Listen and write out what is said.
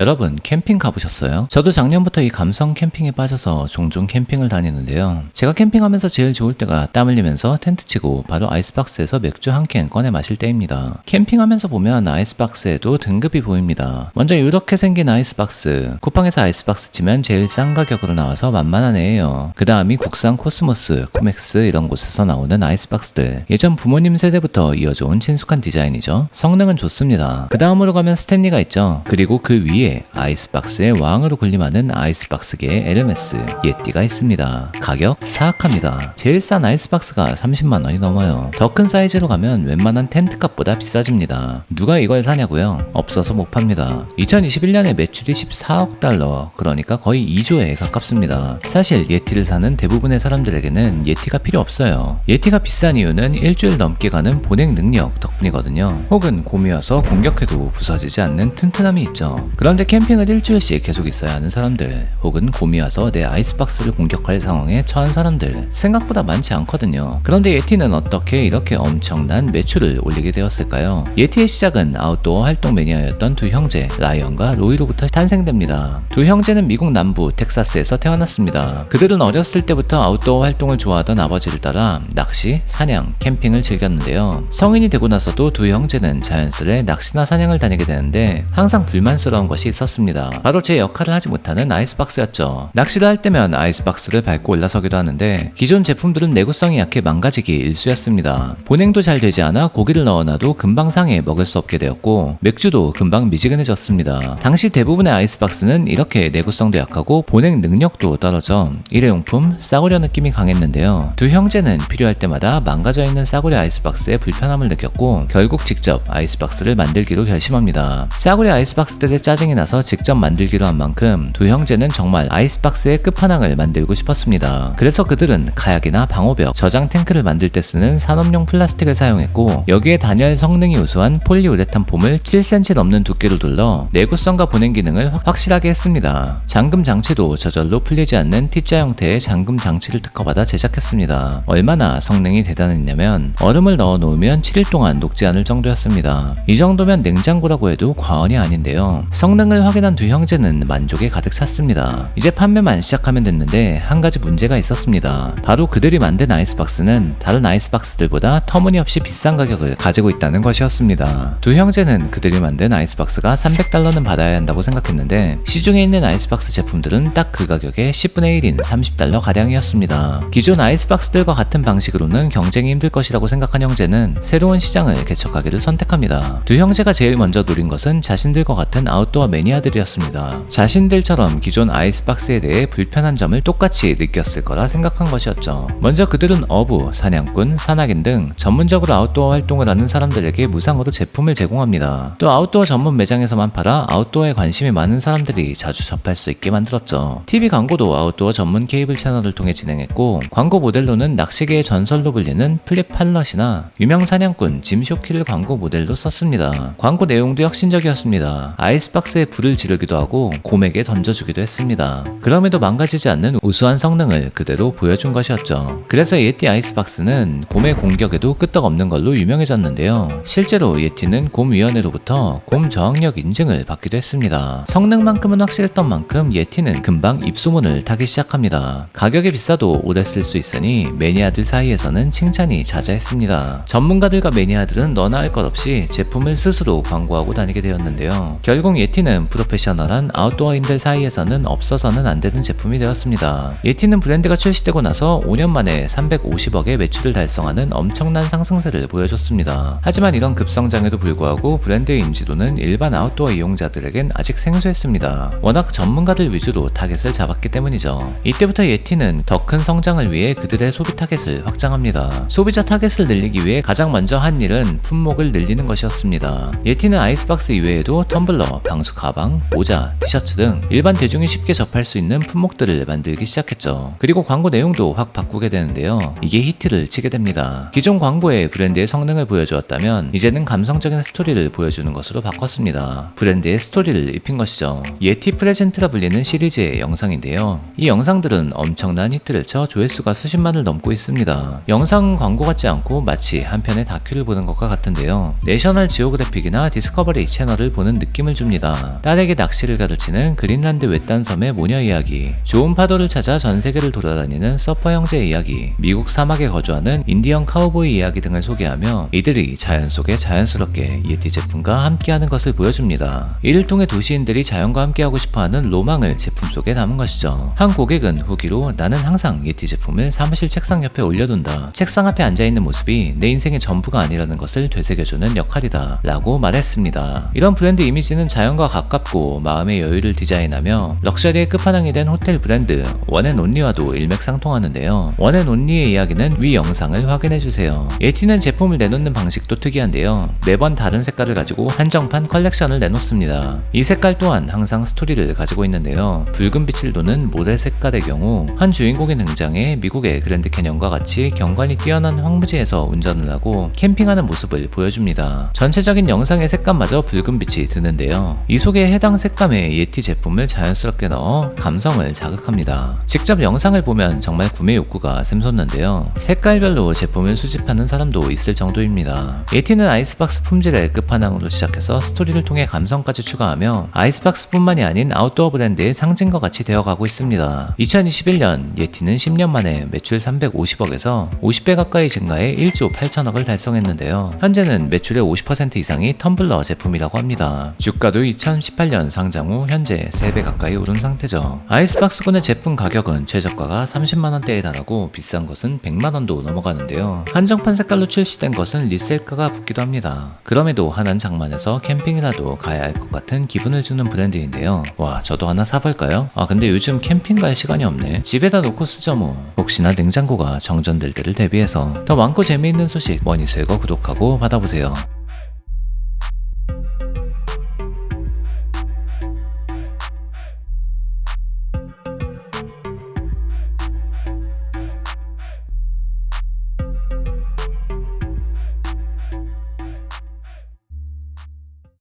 여러분 캠핑 가보셨어요? 저도 작년부터 이 감성 캠핑에 빠져서 종종 캠핑을 다니는데요. 제가 캠핑하면서 제일 좋을 때가 땀 흘리면서 텐트 치고 바로 아이스박스에서 맥주 한 캔 꺼내 마실 때입니다. 캠핑하면서 보면 아이스박스에도 등급이 보입니다. 먼저 이렇게 생긴 아이스박스, 쿠팡에서 아이스박스 치면 제일 싼 가격으로 나와서 만만한 애예요. 그 다음이 국산 코스모스, 코맥스 이런 곳에서 나오는 아이스박스들, 예전 부모님 세대부터 이어져 온 친숙한 디자인이죠. 성능은 좋습니다. 그 다음으로 가면 스탠리가 있죠. 그리고 그 위에 아이스박스의 왕으로 군림하는 아이스박스계의 에르메스, 예띠가 있습니다. 가격 사악합니다. 제일 싼 아이스박스가 30만원이 넘어요. 더 큰 사이즈로 가면 웬만한 텐트값보다 비싸집니다. 누가 이걸 사냐고요? 없어서 못 팝니다. 2021년에 매출이 14억 달러, 그러니까 거의 2조에 가깝습니다. 사실 예티를 사는 대부분의 사람들에게는 예티가 필요 없어요. 예티가 비싼 이유는 일주일 넘게 가는 보냉 능력 덕분이거든요. 혹은 곰이 와서 공격해도 부서지지 않는 튼튼함이 있죠. 그런데 캠핑을 일주일씩 계속 있어야 하는 사람들, 혹은 곰이 와서 내 아이스박스를 공격할 상황에 처한 사람들, 생각보다 많지 않거든요. 그런데 예티는 어떻게 이렇게 엄청난 매출을 올리게 되었을까요? 예티의 시작은 아웃도어 활동 매니아였던 두 형제 라이언과 로이로부터 탄생됩니다. 두 형제는 미국 남부 텍사스에서 태어났습니다. 그들은 어렸을 때부터 아웃도어 활동을 좋아하던 아버지를 따라 낚시, 사냥, 캠핑을 즐겼는데요. 성인이 되고 나서도 두 형제는 자연스레 낚시나 사냥을 다니게 되는데 항상 불만스러운 것이 있었습니다. 바로 제 역할을 하지 못하는 아이스박스였죠. 낚시를 할 때면 아이스박스를 밟고 올라서기도 하는데 기존 제품들은 내구성이 약해 망가지기 일쑤였습니다. 보냉도 잘 되지 않아 고기를 넣어놔도 금방 상해 먹을 수 없게 되었고 맥주도 금방 미지근해졌습니다. 당시 대부분의 아이스박스는 이렇게 내구성도 약하고 보냉 능력도 떨어져 일회용품, 싸구려 느낌이 강했는데요. 두 형제는 필요할 때마다 망가져 있는 싸구려 아이스박스에 불편함을 느꼈고 결국 직접 아이스박스를 만들기로 결심합니다. 싸구려 아이스박스들의 짜증이 나서 직접 만들기로 한 만큼 두 형제는 정말 아이스박스의 끝판왕을 만들고 싶었습니다. 그래서 그들은 카약이나 방호벽, 저장 탱크를 만들 때 쓰는 산업용 플라스틱을 사용했고 여기에 단열 성능이 우수한 폴리우레탄 폼을 7cm 넘는 두께로 둘러 내구성과 보냉 기능을 확실하게 했습니다. 잠금 장치도 저절로 풀리지 않는 T자 형태의 잠금 장치를 특허받아 제작했습니다. 얼마나 성능이 대단했냐면 얼음을 넣어 놓으면 7일 동안 녹지 않을 정도였습니다. 이 정도면 냉장고라고 해도 과언이 아닌데요. 성능을 확인한 두 형제는 만족에 가득 찼습니다. 이제 판매만 시작하면 됐는데 한 가지 문제가 있었습니다. 바로 그들이 만든 아이스박스는 다른 아이스박스들보다 터무니없이 비싼 가격을 가지고 있다는 것이었습니다. 두 형제는 그들이 만든 아이스박스가 300달러는 받아야 한다고 생각했는데 시중에 있는 아이스박스 제품들은 딱 그 가격의 10분의 1인 30달러 가량이었습니다. 기존 아이스박스들과 같은 방식으로는 경쟁이 힘들 것이라고 생각한 형제는 새로운 시장을 개척하기를 선택합니다. 두 형제가 제일 먼저 노린 것은 자신들과 같은 아웃도어 매니아들이었습니다. 자신들처럼 기존 아이스박스에 대해 불편한 점을 똑같이 느꼈을 거라 생각한 것이었죠. 먼저 그들은 어부, 사냥꾼, 산악인 등 전문적으로 아웃도어 활동을 하는 사람들에게 무상으로 제품을 제공합니다. 또 아웃도어 전문 매장에서만 팔아 아웃도어에 관심이 많은 사람들이 자주 접할 수 있게 만들었죠. TV 광고도 아웃도어 전문 케이블 채널을 통해 진행했고 광고 모델로는 낚시계의 전설로 불리는 플립 팔럿이나 유명 사냥꾼 짐 쇼키를 광고 모델로 썼습니다. 광고 내용도 혁신적이었습니다. 아이스박스에 불을 지르기도 하고 곰에게 던져주기도 했습니다. 그럼에도 망가지지 않는 우수한 성능을 그대로 보여준 것이었죠. 그래서 예티 아이스박스는 곰의 공격에도 끄떡없는 걸로 유명해졌는데요. 실제로 예티는 곰위원회로부터 곰 저항력 인증을 받기도 했습니다. 성능만큼은 확실했던 만큼 예티는 금방 입소문을 타기 시작합니다. 가격이 비싸도 오래 쓸 수 있으니 매니아들 사이에서는 칭찬이 자자했습니다. 전문가들과 매니아들은 너나 할 것 없이 제품을 스스로 광고하고 다니게 되었는데요. 결국 예티는 프로페셔널한 아웃도어인들 사이에서는 없어서는 안 되는 제품이 되었습니다. 예티는 브랜드가 출시되고 나서 5년 만에 350억의 매출을 달성하는 엄청난 상승세를 보여줬습니다. 하지만 이런 급성장에도 불구하고 브랜드의 인지도는 일반 아웃도어 이용자들에겐 아직 생소했습니다. 워낙 전문가들 위주로 타겟을 잡았기 때문이죠. 이때부터 예티는 더 큰 성장을 위해 그들의 소비 타겟을 확장합니다. 소비자 타겟을 늘리기 위해 가장 먼저 한 일은 품목을 늘리는 것이었습니다. 예티는 아이스박스 이외에도 텀블러, 방수 가방, 모자, 티셔츠 등 일반 대중이 쉽게 접할 수 있는 품목들을 만들기 시작했죠. 그리고 광고 내용도 확 바꾸게 되는데요. 이게 히트를 치게 됩니다. 기존 광고에 브랜드의 성능을 보여주었다면 이제는 감성적인 스토리를 보여주는 것으로 바꿨습니다. 브랜드의 스토리를 입힌 것이죠. 예티 프레젠트라 불리는 시리즈의 영상인데요. 이 영상들은 엄청난 히트를 쳐 조회수가 수십만을 넘고 있습니다. 영상은 광고 같지 않고 마치 한 편의 다큐를 보는 것과 같은데요. 내셔널 지오그래픽이나 디스커버리 채널을 보는 느낌을 줍니다. 이야기입니다. 딸에게 낚시를 가르치는 그린란드 외딴 섬의 모녀 이야기, 좋은 파도를 찾아 전 세계를 돌아다니는 서퍼 형제의 이야기, 미국 사막에 거주하는 인디언 카우보이 이야기 등을 소개하며 이들이 자연 속에 자연스럽게 예티 제품과 함께하는 것을 보여줍니다. 이를 통해 도시인들이 자연과 함께하고 싶어하는 로망을 제품 속에 담은 것이죠. 한 고객은 후기로 나는 항상 예티 제품을 사무실 책상 옆에 올려둔다. 책상 앞에 앉아있는 모습이 내 인생의 전부가 아니라는 것을 되새겨주는 역할이다 라고 말했습니다. 이런 브랜드 이미지는 자연과 가깝고 마음의 여유를 디자인하며 럭셔리의 끝판왕이 된 호텔 브랜드 원앤온리와도 일맥상통하는데요. 원앤온리의 이야기는 위 영상을 확인해주세요. 예티는 제품을 내놓는 방식도 특이한데요. 매번 다른 색깔을 가지고 한정판 컬렉션을 내놓습니다. 이 색깔 또한 항상 스토리를 가지고 있는데요. 붉은 빛을 도는 모래 색깔의 경우 한 주인공이 등장해 미국의 그랜드 캐년과 같이 경관이 뛰어난 황무지에서 운전을 하고 캠핑하는 모습을 보여줍니다. 전체적인 영상의 색감마저 붉은 빛이 드는데요. 이 속에 해당 색감의 예티 제품을 자연스럽게 넣어 감성을 자극합니다. 직접 영상을 보면 정말 구매 욕구가 샘솟는데요. 색깔별로 제품을 수집하는 사람도 있을 정도입니다. 예티는 아이스박스 품질의 끝판왕으로 시작해서 스토리를 통해 감성까지 추가하며 아이스박스뿐만이 아닌 아웃도어 브랜드의 상징과 같이 되어가고 있습니다. 2021년 예티는 10년 만에 매출 350억에서 50배 가까이 증가해 1조 8천억을 달성했는데요. 현재는 매출의 50% 이상이 텀블러 제품이라고 합니다. 주가도 2018년 상장 후 현재 3배 가까이 오른 상태죠. 아이스박스군의 제품 가격은 최저가가 30만원대에 달하고 비싼 것은 100만원도 넘어가는데요. 한정판 색깔로 출시된 것은 리셀가가 붙기도 합니다. 그럼에도 하나는 장만해서 캠핑이라도 가야 할 것 같은 기분을 주는 브랜드인데요. 와, 저도 하나 사볼까요? 근데 요즘 캠핑 갈 시간이 없네. 집에다 놓고 쓰죠 뭐. 혹시나 냉장고가 정전될 때를 대비해서 더 많고 재미있는 소식 머니스웨거 구독하고 받아보세요.